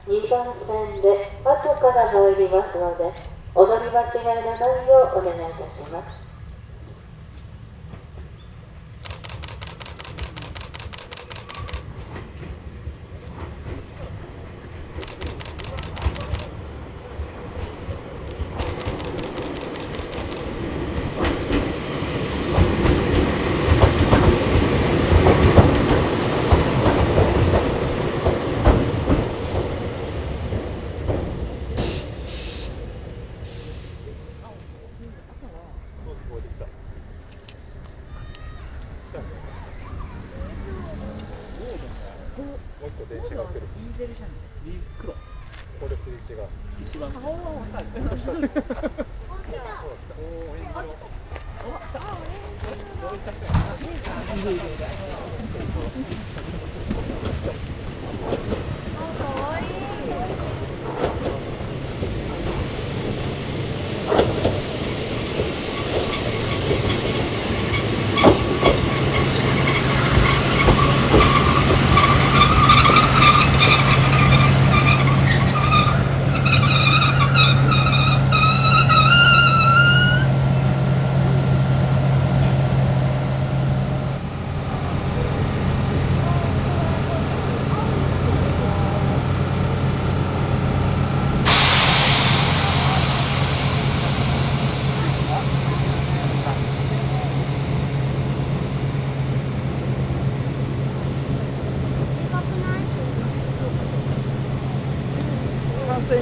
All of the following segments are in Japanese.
2番線で後から参りますので、お乗り間違いのないようお願いいたします。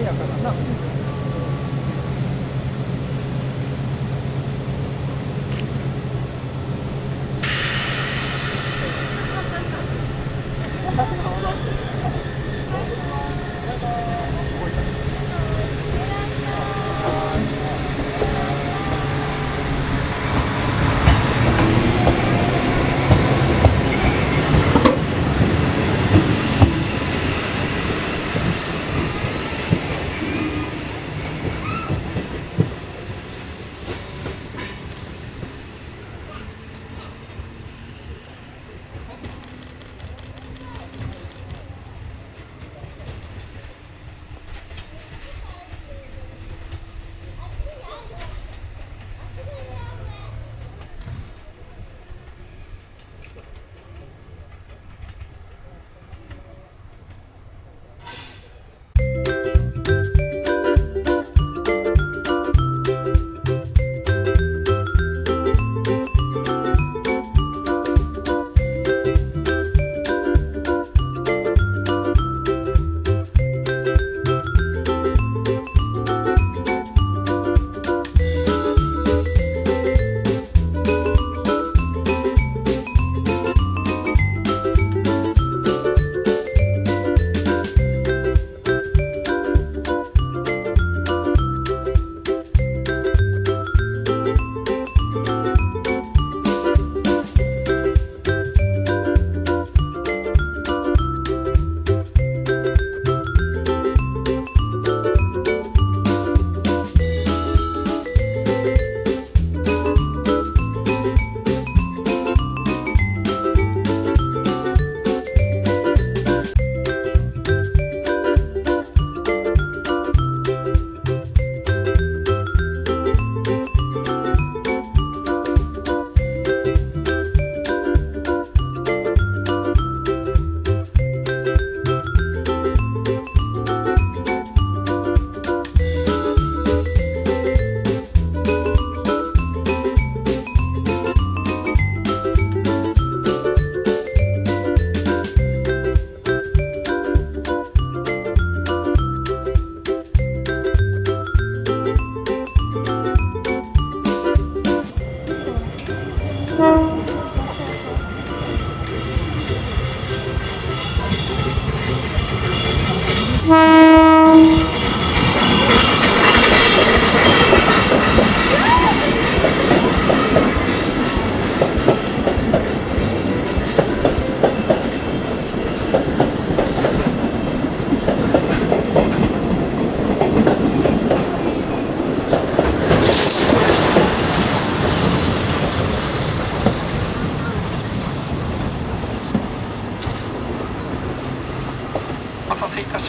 やからな。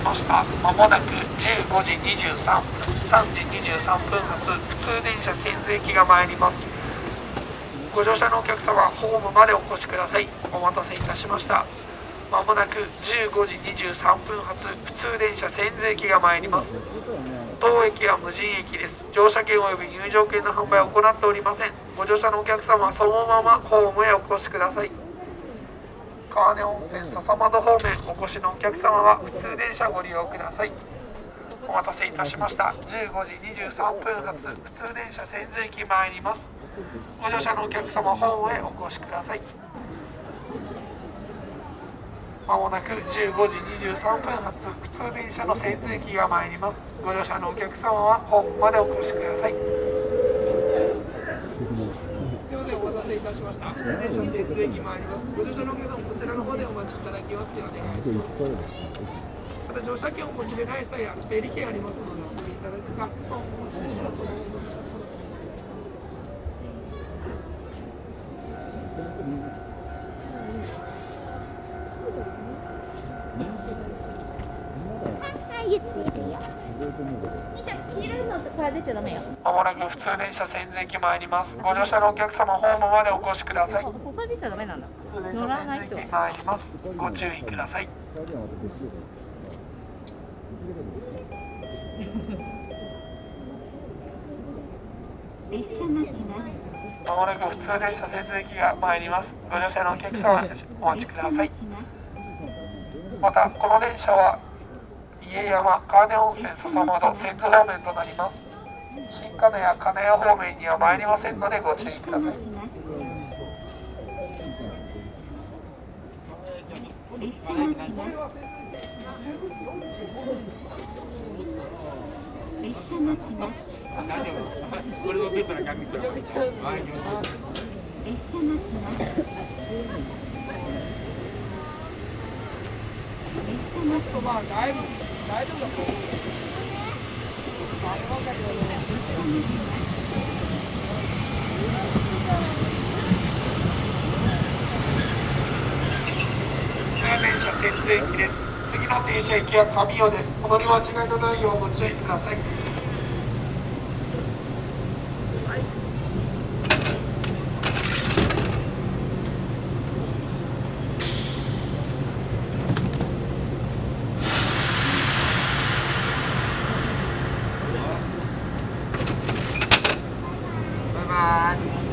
しました。まもなく15時23分、3時23分発、普通電車千頭駅が参ります。ご乗車のお客様、ホームまでお越しください。お待たせいたしました。まもなく15時23分発、普通電車千頭駅が参ります。当駅は無人駅です。乗車券及び入場券の販売を行っておりません。ご乗車のお客様はそのままホームへお越しください。川根温泉笹窓方面お越しのお客様は普通電車ご利用ください。お待たせいたしました。15時23分発、普通電車千頭駅参ります。ご乗車のお客様、ホームへお越しください。まもなく15時23分発、普通電車の千頭駅が参ります。ご乗車のお客様はホームまでお越しください。すいません、お待たせいたしました。普通電車千頭駅参ります。ご乗車のお客様、こちらの方でお待ちいただきますようお願いします。また乗車券をお持ちでない際は整理券ありますのでお取りいただくか、お持ちでしたらそのまま。まもなく普通電車千頭駅参ります。ご乗車のお客様、ホームまでお越しください。ここから出ちゃダメなんだ。乗らないと参ります。ご注意ください。まもなく普通電車千頭駅が参ります。ご乗車のお客様、お待ちください。また、この電車は家山、川根温泉、笹窓、千頭方面となります。新金谷、金谷方面には参りませんのでご注意ください。ちょっとまあ大丈夫だと思う。通電車千頭駅です。次の停車駅は上尾です。お乗り間違いのないようご注意ください。バイバイ。